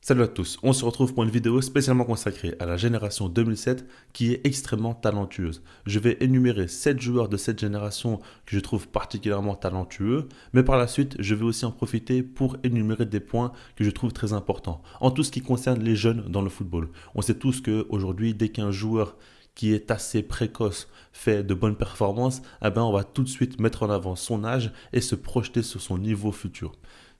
Salut à tous, on se retrouve pour une vidéo spécialement consacrée à la génération 2007 qui est extrêmement talentueuse. Je vais énumérer 7 joueurs de cette génération que je trouve particulièrement talentueux, mais par la suite je vais aussi en profiter pour énumérer des points que je trouve très importants en tout ce qui concerne les jeunes dans le football. On sait tous qu'aujourd'hui, dès qu'un joueur qui est assez précoce fait de bonnes performances, on va tout de suite mettre en avant son âge et se projeter sur son niveau futur.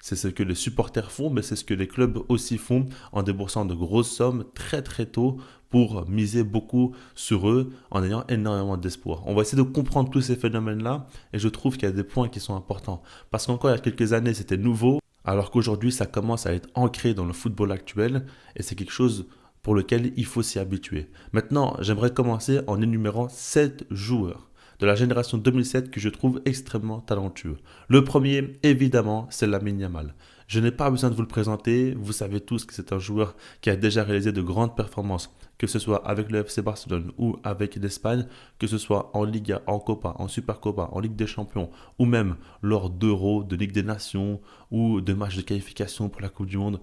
C'est ce que les supporters font, mais c'est ce que les clubs aussi font en déboursant de grosses sommes très très tôt pour miser beaucoup sur eux en ayant énormément d'espoir. On va essayer de comprendre tous ces phénomènes-là et je trouve qu'il y a des points qui sont importants. Parce qu'encore il y a quelques années c'était nouveau, alors qu'aujourd'hui ça commence à être ancré dans le football actuel et c'est quelque chose pour lequel il faut s'y habituer. Maintenant, j'aimerais commencer en énumérant 7 joueurs de la génération 2007 que je trouve extrêmement talentueux. Le premier, évidemment, c'est Lamine Yamal. Je n'ai pas besoin de vous le présenter, vous savez tous que c'est un joueur qui a déjà réalisé de grandes performances, que ce soit avec le FC Barcelone ou avec l'Espagne, que ce soit en Liga, en Copa, en Supercopa, en Ligue des Champions, ou même lors d'Euro, de Ligue des Nations ou de matchs de qualification pour la Coupe du Monde.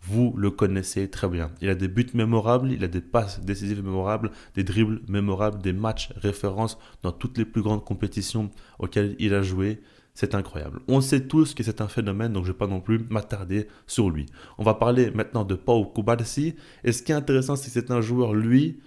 Vous le connaissez très bien. Il a des buts mémorables, il a des passes décisives mémorables, des dribbles mémorables, des matchs références dans toutes les plus grandes compétitions auxquelles il a joué. C'est incroyable. On sait tous que c'est un phénomène, donc je ne vais pas non plus m'attarder sur lui. On va parler maintenant de Pau Cubarsí. Et ce qui est intéressant, c'est que c'est un joueur, lui,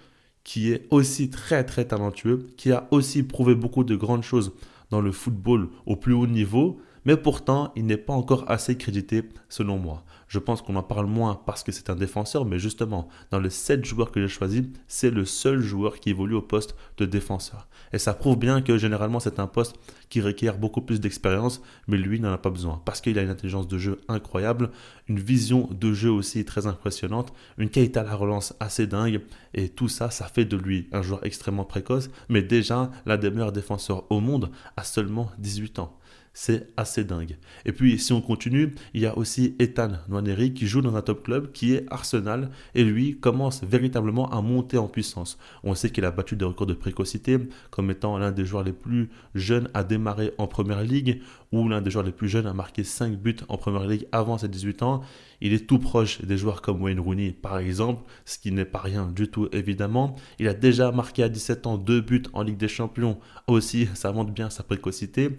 qui est aussi très très talentueux, qui a aussi prouvé beaucoup de grandes choses dans le football au plus haut niveau, mais pourtant il n'est pas encore assez crédité selon moi. Je pense qu'on en parle moins parce que c'est un défenseur, mais justement, dans les 7 joueurs que j'ai choisis, c'est le seul joueur qui évolue au poste de défenseur. Et ça prouve bien que généralement c'est un poste qui requiert beaucoup plus d'expérience, mais lui n'en a pas besoin parce qu'il a une intelligence de jeu incroyable, une vision de jeu aussi très impressionnante, une qualité à la relance assez dingue, et tout ça, ça fait de lui un joueur extrêmement précoce, mais déjà l'un des meilleurs défenseurs au monde à seulement 18 ans. C'est assez dingue. Et puis, si on continue, il y a aussi Ethan Nwaneri qui joue dans un top club qui est Arsenal et lui commence véritablement à monter en puissance. On sait qu'il a battu des records de précocité comme étant l'un des joueurs les plus jeunes à démarrer en première ligue ou l'un des joueurs les plus jeunes à marquer 5 buts en première ligue avant ses 18 ans. Il est tout proche des joueurs comme Wayne Rooney par exemple, ce qui n'est pas rien du tout évidemment. Il a déjà marqué à 17 ans 2 buts en Ligue des Champions. Aussi, ça montre bien sa précocité.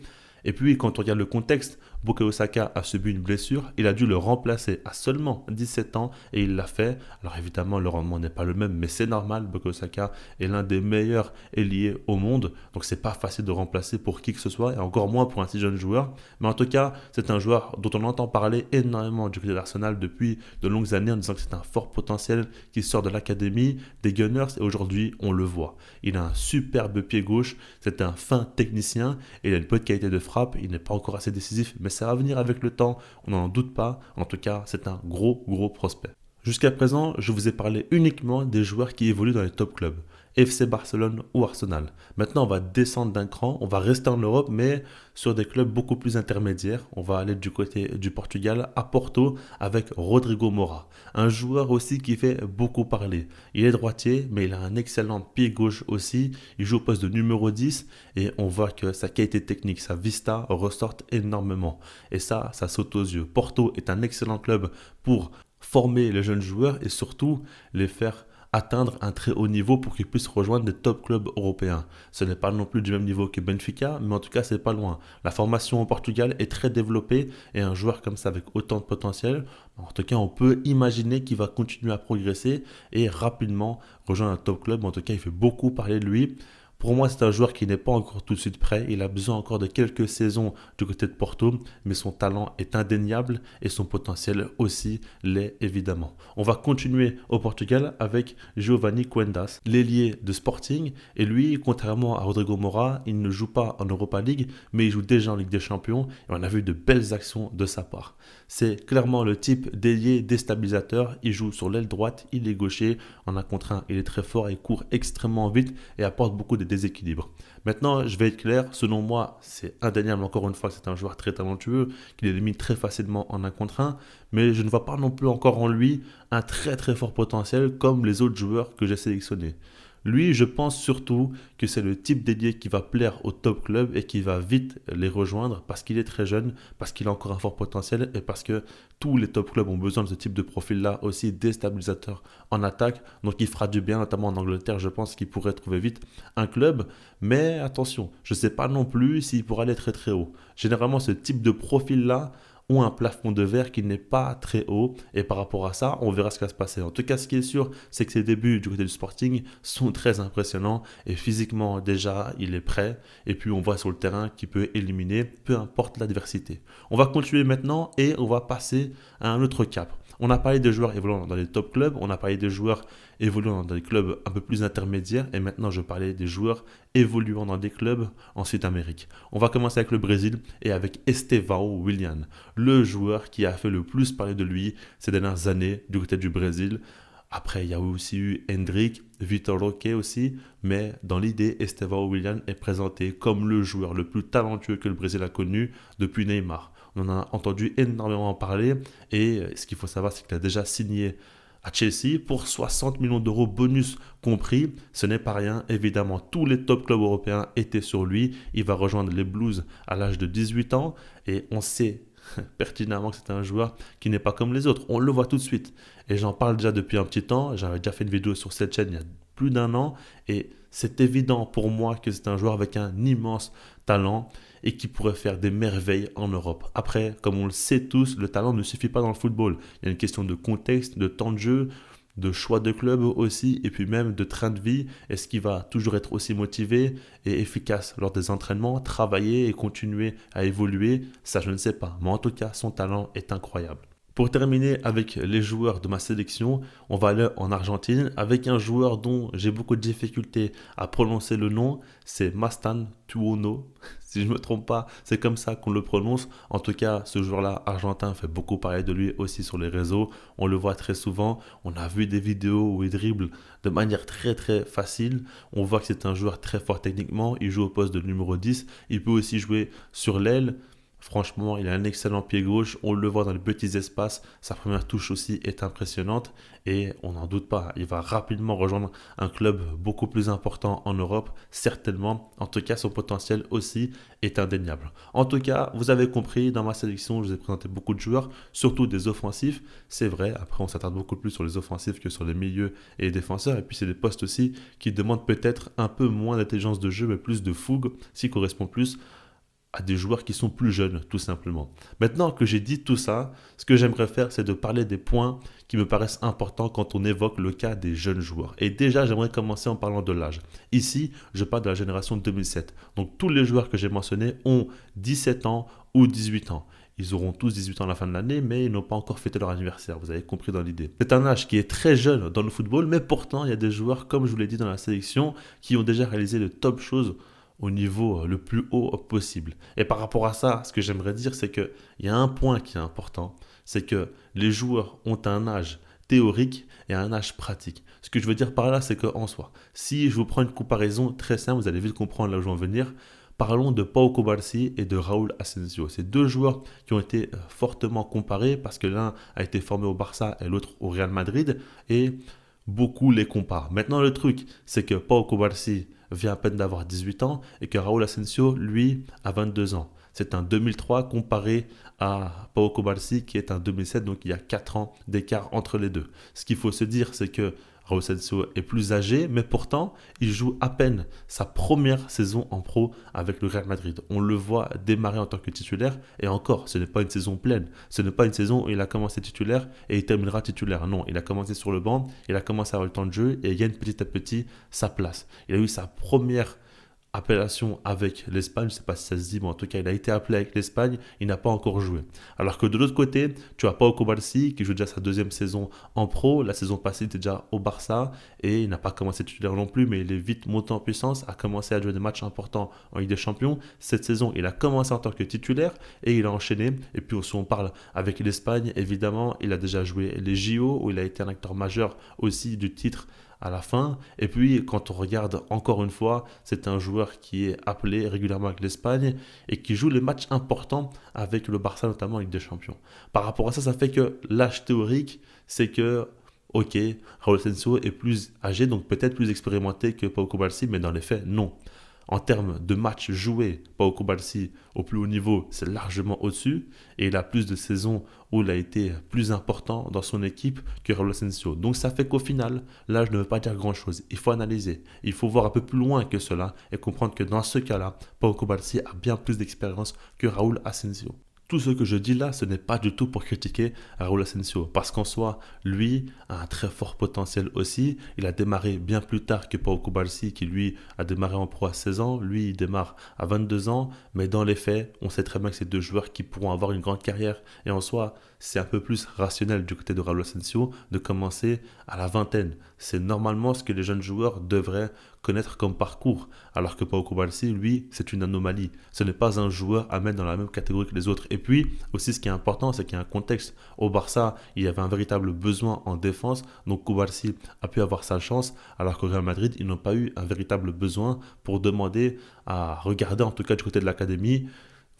Et puis, quand on regarde le contexte, Bukayo Saka a subi une blessure. Il a dû le remplacer à seulement 17 ans et il l'a fait. Alors évidemment, le rendement n'est pas le même, mais c'est normal. Bukayo Saka est l'un des meilleurs ailiers au monde. Donc, c'est pas facile de remplacer pour qui que ce soit et encore moins pour un si jeune joueur. Mais en tout cas, c'est un joueur dont on entend parler énormément du côté de l'Arsenal depuis de longues années en disant que c'est un fort potentiel qui sort de l'académie des Gunners et aujourd'hui, on le voit. Il a un superbe pied gauche. C'est un fin technicien et il a une bonne qualité de frappe. Il n'est pas encore assez décisif, mais ça va venir avec le temps, on n'en doute pas. En tout cas, c'est un gros prospect. Jusqu'à présent, je vous ai parlé uniquement des joueurs qui évoluent dans les top clubs, FC Barcelone ou Arsenal. Maintenant, on va descendre d'un cran, on va rester en Europe, mais sur des clubs beaucoup plus intermédiaires. On va aller du côté du Portugal, à Porto, avec Rodrigo Moura. Un joueur aussi qui fait beaucoup parler. Il est droitier, mais il a un excellent pied gauche aussi. Il joue au poste de numéro 10 et on voit que sa qualité technique, sa vista ressortent énormément. Et ça saute aux yeux. Porto est un excellent club pour former les jeunes joueurs et surtout les faire atteindre un très haut niveau pour qu'ils puissent rejoindre des top clubs européens. Ce n'est pas non plus du même niveau que Benfica, mais en tout cas, c'est pas loin. La formation au Portugal est très développée et un joueur comme ça avec autant de potentiel, en tout cas, on peut imaginer qu'il va continuer à progresser et rapidement rejoindre un top club. En tout cas, il fait beaucoup parler de lui. Pour moi, c'est un joueur qui n'est pas encore tout de suite prêt. Il a besoin encore de quelques saisons du côté de Porto, mais son talent est indéniable et son potentiel aussi l'est évidemment. On va continuer au Portugal avec Giovanni Quendas, l'ailier de Sporting. Et lui, contrairement à Rodrigo Moura, il ne joue pas en Europa League, mais il joue déjà en Ligue des Champions. Et on a vu de belles actions de sa part. C'est clairement le type d'ailier déstabilisateur. Il joue sur l'aile droite, il est gaucher. En un contre un, il est très fort, il court extrêmement vite et apporte beaucoup de déséquilibre. Maintenant, je vais être clair, selon moi, c'est indéniable encore une fois que c'est un joueur très talentueux, qu'il élimine très facilement en un contre un, mais je ne vois pas non plus encore en lui un très fort potentiel comme les autres joueurs que j'ai sélectionnés. Lui, je pense surtout que c'est le type d'ailier qui va plaire au top club et qui va vite les rejoindre parce qu'il est très jeune, parce qu'il a encore un fort potentiel et parce que tous les top clubs ont besoin de ce type de profil-là, aussi déstabilisateur en attaque. Donc il fera du bien, notamment en Angleterre, je pense qu'il pourrait trouver vite un club. Mais attention, je ne sais pas non plus s'il pourra aller très très haut. Généralement, ce type de profil-là ont un plafond de verre qui n'est pas très haut et par rapport à ça, on verra ce qui va se passer. En tout cas, ce qui est sûr, c'est que ses débuts du côté du Sporting sont très impressionnants et physiquement déjà, il est prêt et puis on voit sur le terrain qu'il peut éliminer peu importe l'adversité. On va continuer maintenant et on va passer à un autre cap. On a parlé des joueurs évoluant dans les top clubs, on a parlé des joueurs évoluant dans des clubs un peu plus intermédiaires et maintenant je parlais des joueurs évoluant dans des clubs en Sud-Amérique. On va commencer avec le Brésil et avec Estevão Willian, le joueur qui a fait le plus parler de lui ces dernières années du côté du Brésil. Après, il y a aussi eu Hendrick, Vitor Roque aussi, mais dans l'idée, Estevão Willian est présenté comme le joueur le plus talentueux que le Brésil a connu depuis Neymar. On en a entendu énormément parler et ce qu'il faut savoir, c'est qu'il a déjà signé à Chelsea pour 60 millions d'euros bonus compris. Ce n'est pas rien, évidemment, tous les top clubs européens étaient sur lui. Il va rejoindre les Blues à l'âge de 18 ans et on sait pertinemment que c'est un joueur qui n'est pas comme les autres. On le voit tout de suite. Et j'en parle déjà depuis un petit temps. J'avais déjà fait une vidéo sur cette chaîne il y a plus d'un an. Et c'est évident pour moi que c'est un joueur avec un immense talent et qui pourrait faire des merveilles en Europe. Après, comme on le sait tous, le talent ne suffit pas dans le football. Il y a une question de contexte, de temps de jeu, de choix de club aussi, et puis même de train de vie. Est-ce qu'il va toujours être aussi motivé et efficace lors des entraînements, travailler et continuer à évoluer? Ça, je ne sais pas. Mais en tout cas, son talent est incroyable. Pour terminer avec les joueurs de ma sélection, on va aller en Argentine avec un joueur dont j'ai beaucoup de difficultés à prononcer le nom, c'est Mastan Tuono. Si je ne me trompe pas, c'est comme ça qu'on le prononce. En tout cas, ce joueur-là argentin fait beaucoup parler de lui aussi sur les réseaux. On le voit très souvent. On a vu des vidéos où il dribble de manière très très facile. On voit que c'est un joueur très fort techniquement. Il joue au poste de numéro 10. Il peut aussi jouer sur l'aile. Franchement, il a un excellent pied gauche, on le voit dans les petits espaces, sa première touche aussi est impressionnante et on n'en doute pas, il va rapidement rejoindre un club beaucoup plus important en Europe, certainement. En tout cas, son potentiel aussi est indéniable. En tout cas, vous avez compris, dans ma sélection, je vous ai présenté beaucoup de joueurs, surtout des offensifs, c'est vrai, après on s'attarde beaucoup plus sur les offensifs que sur les milieux et les défenseurs, et puis c'est des postes aussi qui demandent peut-être un peu moins d'intelligence de jeu, mais plus de fougue, s'y correspond plus à des joueurs qui sont plus jeunes, tout simplement. Maintenant que j'ai dit tout ça, ce que j'aimerais faire, c'est de parler des points qui me paraissent importants quand on évoque le cas des jeunes joueurs. Et déjà, j'aimerais commencer en parlant de l'âge. Ici, je parle de la génération 2007. Donc, tous les joueurs que j'ai mentionnés ont 17 ans ou 18 ans. Ils auront tous 18 ans à la fin de l'année, mais ils n'ont pas encore fêté leur anniversaire. Vous avez compris dans l'idée. C'est un âge qui est très jeune dans le football, mais pourtant, il y a des joueurs, comme je vous l'ai dit dans la sélection, qui ont déjà réalisé de top choses au niveau le plus haut possible. Et par rapport à ça, ce que j'aimerais dire, c'est qu'il y a un point qui est important, c'est que les joueurs ont un âge théorique et un âge pratique. Ce que je veux dire par là, c'est qu'en soi, si je vous prends une comparaison très simple, vous allez vite comprendre là où je veux en venir. Parlons de Pau Cubarsí et de Raúl Asensio. C'est deux joueurs qui ont été fortement comparés parce que l'un a été formé au Barça et l'autre au Real Madrid et beaucoup les comparent. Maintenant, le truc, c'est que Pau Cubarsí vient à peine d'avoir 18 ans et que Raúl Asensio, lui, a 22 ans. C'est un 2003 comparé à Pau Cubarsí qui est un 2007, donc il y a 4 ans d'écart entre les deux. Ce qu'il faut se dire, c'est que Raúl Asensio est plus âgé, mais pourtant, il joue à peine sa première saison en pro avec le Real Madrid. On le voit démarrer en tant que titulaire, et encore, ce n'est pas une saison pleine. Ce n'est pas une saison où il a commencé titulaire et il terminera titulaire. Non, il a commencé sur le banc, il a commencé à avoir le temps de jeu et il gagne petit à petit sa place. Il a eu sa première appellation avec l'Espagne, je ne sais pas si ça se dit, mais en tout cas, il a été appelé avec l'Espagne, il n'a pas encore joué. Alors que de l'autre côté, tu as Pau Cubarsí qui joue déjà sa deuxième saison en pro, la saison passée, il était déjà au Barça et il n'a pas commencé titulaire non plus, mais il est vite monté en puissance, a commencé à jouer des matchs importants en Ligue des Champions. Cette saison, il a commencé en tant que titulaire et il a enchaîné. Et puis, si on parle avec l'Espagne, évidemment, il a déjà joué les JO où il a été un acteur majeur aussi du titre à la fin. Et puis, quand on regarde encore une fois, c'est un joueur qui est appelé régulièrement avec l'Espagne et qui joue les matchs importants avec le Barça, notamment en Ligue des Champions. Par rapport à ça, ça fait que l'âge théorique, c'est que ok, Raúl Asensio est plus âgé, donc peut-être plus expérimenté que Pau Cubarsí, mais dans les faits, non. En termes de matchs joués, Pau Cubarsí au plus haut niveau, c'est largement au-dessus. Et il a plus de saisons où il a été plus important dans son équipe que Raúl Asensio. Donc ça fait qu'au final, là, je ne veux pas dire grand-chose. Il faut analyser. Il faut voir un peu plus loin que cela et comprendre que dans ce cas-là, Pau Cubarsí a bien plus d'expérience que Raúl Asensio. Tout ce que je dis là, ce n'est pas du tout pour critiquer Raúl Asensio, parce qu'en soi, lui a un très fort potentiel aussi. Il a démarré bien plus tard que Pau Cubarsí, qui lui a démarré en pro à 16 ans. Lui, il démarre à 22 ans, mais dans les faits, on sait très bien que c'est deux joueurs qui pourront avoir une grande carrière. Et en soi, c'est un peu plus rationnel du côté de Raúl Asensio de commencer à la vingtaine. C'est normalement ce que les jeunes joueurs devraient connaître comme parcours, alors que Pau Cubarsí, lui, c'est une anomalie. Ce n'est pas un joueur à mettre dans la même catégorie que les autres. Et puis, aussi, ce qui est important, c'est qu'il y a un contexte. Au Barça, il y avait un véritable besoin en défense, donc Cubarsí a pu avoir sa chance, alors qu'au Real Madrid, ils n'ont pas eu un véritable besoin pour demander à regarder, en tout cas du côté de l'académie,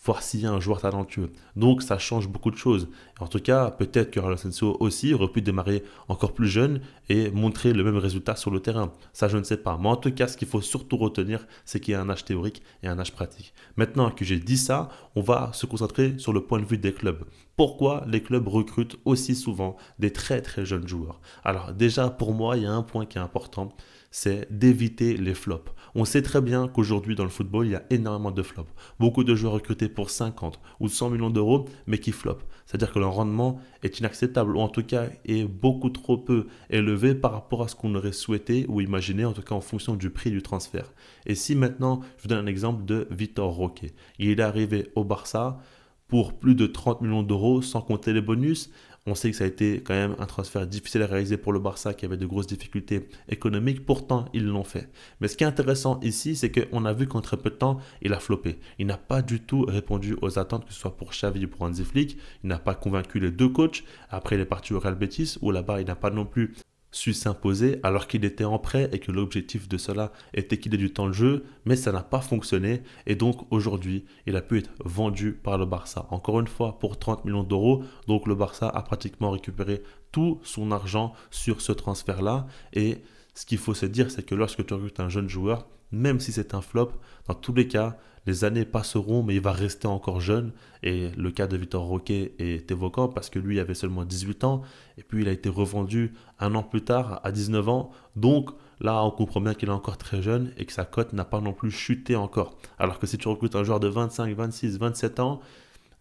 voir s'il y a un joueur talentueux. Donc ça change beaucoup de choses. En tout cas, peut-être que Raúl Asensio aussi aurait pu démarrer encore plus jeune et montrer le même résultat sur le terrain. Ça, je ne sais pas. Mais en tout cas, ce qu'il faut surtout retenir, c'est qu'il y a un âge théorique et un âge pratique. Maintenant que j'ai dit ça, on va se concentrer sur le point de vue des clubs. Pourquoi les clubs recrutent aussi souvent des très très jeunes joueurs? Alors déjà, pour moi, il y a un point qui est important, c'est d'éviter les flops. On sait très bien qu'aujourd'hui dans le football, il y a énormément de flops. Beaucoup de joueurs recrutés pour 50 ou 100 millions d'euros, mais qui flopent. C'est-à-dire que leur rendement est inacceptable, ou en tout cas est beaucoup trop peu élevé par rapport à ce qu'on aurait souhaité ou imaginé, en tout cas en fonction du prix du transfert. Et si maintenant, je vous donne un exemple de Vitor Roque. Il est arrivé au Barça pour plus de 30 millions d'euros sans compter les bonus. On sait que ça a été quand même un transfert difficile à réaliser pour le Barça qui avait de grosses difficultés économiques. Pourtant, ils l'ont fait. Mais ce qui est intéressant ici, c'est qu'on a vu qu'en très peu de temps, il a floppé. Il n'a pas du tout répondu aux attentes, que ce soit pour Xavi ou pour Hansi Flick. Il n'a pas convaincu les deux coachs. Après, il est parti au Real Betis où là-bas, il n'a pas non plus su s'imposer alors qu'il était en prêt et que l'objectif de cela était qu'il ait du temps de jeu, mais ça n'a pas fonctionné et donc aujourd'hui il a pu être vendu par le Barça. Encore une fois pour 30 millions d'euros, donc le Barça a pratiquement récupéré tout son argent sur ce transfert-là et ce qu'il faut se dire c'est que lorsque tu recrutes un jeune joueur, même si c'est un flop, dans tous les cas, les années passeront, mais il va rester encore jeune. Et le cas de Vitor Roque est évoquant parce que lui avait seulement 18 ans. Et puis il a été revendu un an plus tard à 19 ans. Donc là, on comprend bien qu'il est encore très jeune et que sa cote n'a pas non plus chuté encore. Alors que si tu recrutes un joueur de 25, 26, 27 ans,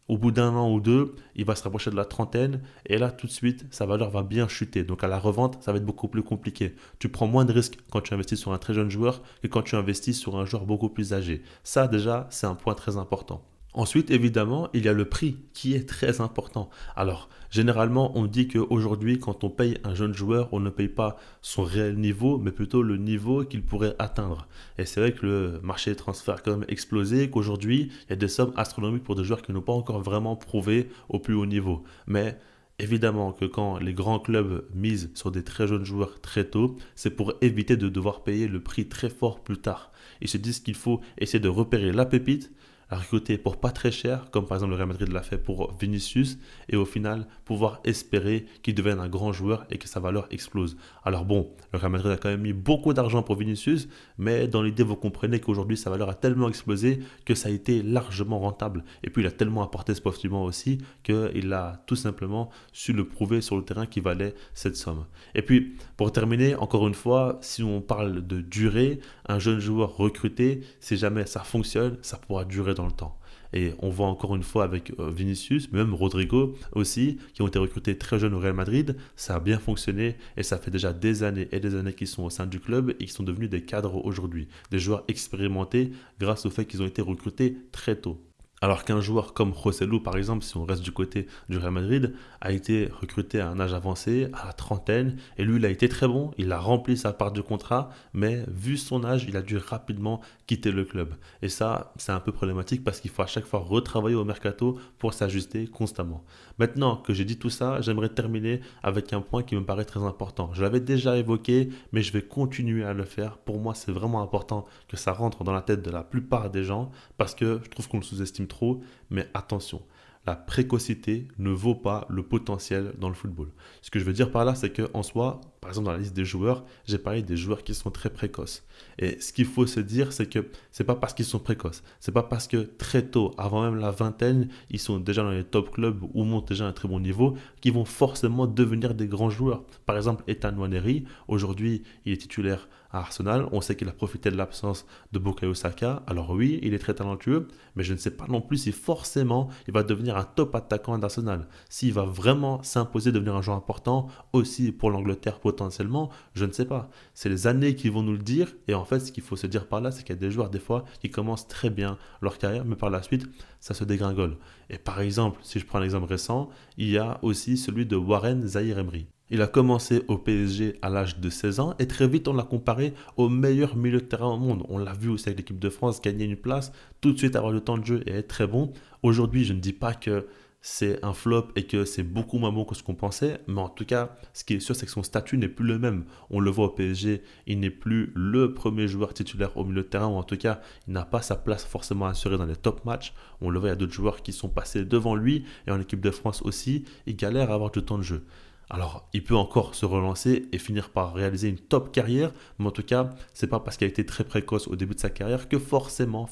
au bout d'un an ou deux, il va se rapprocher de la trentaine et là tout de suite sa valeur va bien chuter. Donc à la revente, ça va être beaucoup plus compliqué. Tu prends moins de risques quand tu investis sur un très jeune joueur que quand tu investis sur un joueur beaucoup plus âgé. Ça déjà, c'est un point très important. Ensuite, évidemment, il y a le prix qui est très important. Alors, généralement, on dit qu'aujourd'hui, quand on paye un jeune joueur, on ne paye pas son réel niveau, mais plutôt le niveau qu'il pourrait atteindre. Et c'est vrai que le marché des transferts a quand même explosé, qu'aujourd'hui, il y a des sommes astronomiques pour des joueurs qui n'ont pas encore vraiment prouvé au plus haut niveau. Mais évidemment que quand les grands clubs misent sur des très jeunes joueurs très tôt, c'est pour éviter de devoir payer le prix très fort plus tard. Ils se disent qu'il faut essayer de repérer la pépite, à recruter pour pas très cher, comme par exemple le Real Madrid l'a fait pour Vinicius, et au final pouvoir espérer qu'il devienne un grand joueur et que sa valeur explose. Alors bon, le Real Madrid a quand même mis beaucoup d'argent pour Vinicius, mais dans l'idée vous comprenez qu'aujourd'hui sa valeur a tellement explosé que ça a été largement rentable. Et puis il a tellement apporté sportivement aussi qu'il a tout simplement su le prouver sur le terrain qu'il valait cette somme. Et puis pour terminer, encore une fois, si on parle de durée, un jeune joueur recruté, si jamais ça fonctionne, ça pourra durer dans le temps. Et on voit encore une fois avec Vinicius, mais même Rodrigo aussi, qui ont été recrutés très jeunes au Real Madrid. Ça a bien fonctionné et ça fait déjà des années et des années qu'ils sont au sein du club et qu'ils sont devenus des cadres aujourd'hui. Des joueurs expérimentés grâce au fait qu'ils ont été recrutés très tôt. Alors qu'un joueur comme Joselu, par exemple, si on reste du côté du Real Madrid, a été recruté à un âge avancé, à la trentaine, et lui, il a été très bon, il a rempli sa part du contrat, mais vu son âge, il a dû rapidement quitter le club. Et ça, c'est un peu problématique parce qu'il faut à chaque fois retravailler au mercato pour s'ajuster constamment. Maintenant que j'ai dit tout ça, j'aimerais terminer avec un point qui me paraît très important. Je l'avais déjà évoqué, mais je vais continuer à le faire. Pour moi, c'est vraiment important que ça rentre dans la tête de la plupart des gens parce que je trouve qu'on le sous-estime trop, mais attention, la précocité ne vaut pas le potentiel dans le football. Ce que je veux dire par là, c'est qu'en soi, par exemple dans la liste des joueurs, j'ai parlé des joueurs qui sont très précoces. Et ce qu'il faut se dire, c'est que c'est pas parce qu'ils sont précoces, c'est pas parce que très tôt, avant même la vingtaine, ils sont déjà dans les top clubs ou montent déjà à un très bon niveau, qu'ils vont forcément devenir des grands joueurs. Par exemple, Ethan Nwaneri, aujourd'hui, il est titulaire à Arsenal. On sait qu'il a profité de l'absence de Bukayo Saka. Alors oui, il est très talentueux, mais je ne sais pas non plus si forcément il va devenir un top attaquant d'Arsenal. S'il va vraiment s'imposer, devenir un joueur important aussi pour l'Angleterre potentiellement, je ne sais pas. C'est les années qui vont nous le dire. Et en fait, ce qu'il faut se dire par là, c'est qu'il y a des joueurs des fois qui commencent très bien leur carrière, mais par la suite, ça se dégringole. Et par exemple, si je prends un exemple récent, il y a aussi celui de Warren Zaïre-Emery. Il a commencé au PSG à l'âge de 16 ans et très vite on l'a comparé au meilleur milieu de terrain au monde. On l'a vu aussi avec l'équipe de France gagner une place, tout de suite avoir le temps de jeu et être très bon. Aujourd'hui, je ne dis pas que c'est un flop et que c'est beaucoup moins bon que ce qu'on pensait, mais en tout cas, ce qui est sûr, c'est que son statut n'est plus le même. On le voit au PSG, il n'est plus le premier joueur titulaire au milieu de terrain, ou en tout cas, il n'a pas sa place forcément assurée dans les top matchs. On le voit, il y a d'autres joueurs qui sont passés devant lui, et en équipe de France aussi, il galère à avoir du temps de jeu. Alors, il peut encore se relancer et finir par réaliser une top carrière, mais en tout cas, c'est pas parce qu'il a été très précoce au début de sa carrière que forcément,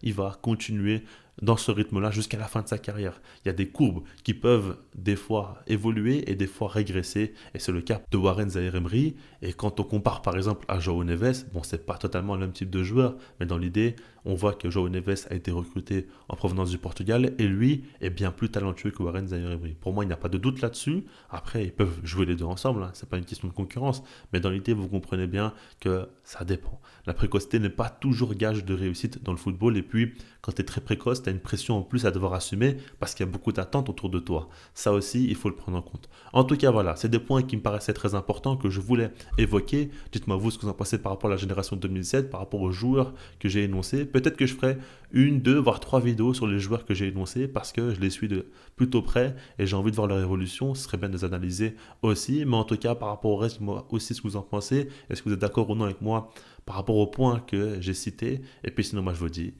il va continuer dans ce rythme-là jusqu'à la fin de sa carrière. Il y a des courbes qui peuvent des fois évoluer et des fois régresser, et c'est le cas de Warren Zaïre-Emery. Et quand on compare par exemple à João Neves, bon, c'est pas totalement le même type de joueur, mais dans l'idée, on voit que João Neves a été recruté en provenance du Portugal et lui est bien plus talentueux que Warren Zaïre-Emery. Pour moi, il n'y a pas de doute là-dessus. Après, ils peuvent jouer les deux ensemble, hein. C'est pas une question de concurrence, mais dans l'idée, vous comprenez bien que ça dépend. La précocité n'est pas toujours gage de réussite dans le football, et puis quand tu es très précoce, tu as une pression en plus à devoir assumer parce qu'il y a beaucoup d'attentes autour de toi. Ça aussi, il faut le prendre en compte. En tout cas, voilà, c'est des points qui me paraissaient très importants que je voulais évoquer. Dites-moi vous ce que vous en pensez par rapport à la génération 2007, par rapport aux joueurs que j'ai énoncés. Peut-être que je ferai une, deux, voire trois vidéos sur les joueurs que j'ai énoncés parce que je les suis de plutôt près et j'ai envie de voir leur évolution. Ce serait bien de les analyser aussi. Mais en tout cas, par rapport au reste, moi aussi, ce que vous en pensez. Est-ce que vous êtes d'accord ou non avec moi par rapport aux points que j'ai cités? Et puis sinon, moi, je vous dis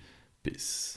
peace.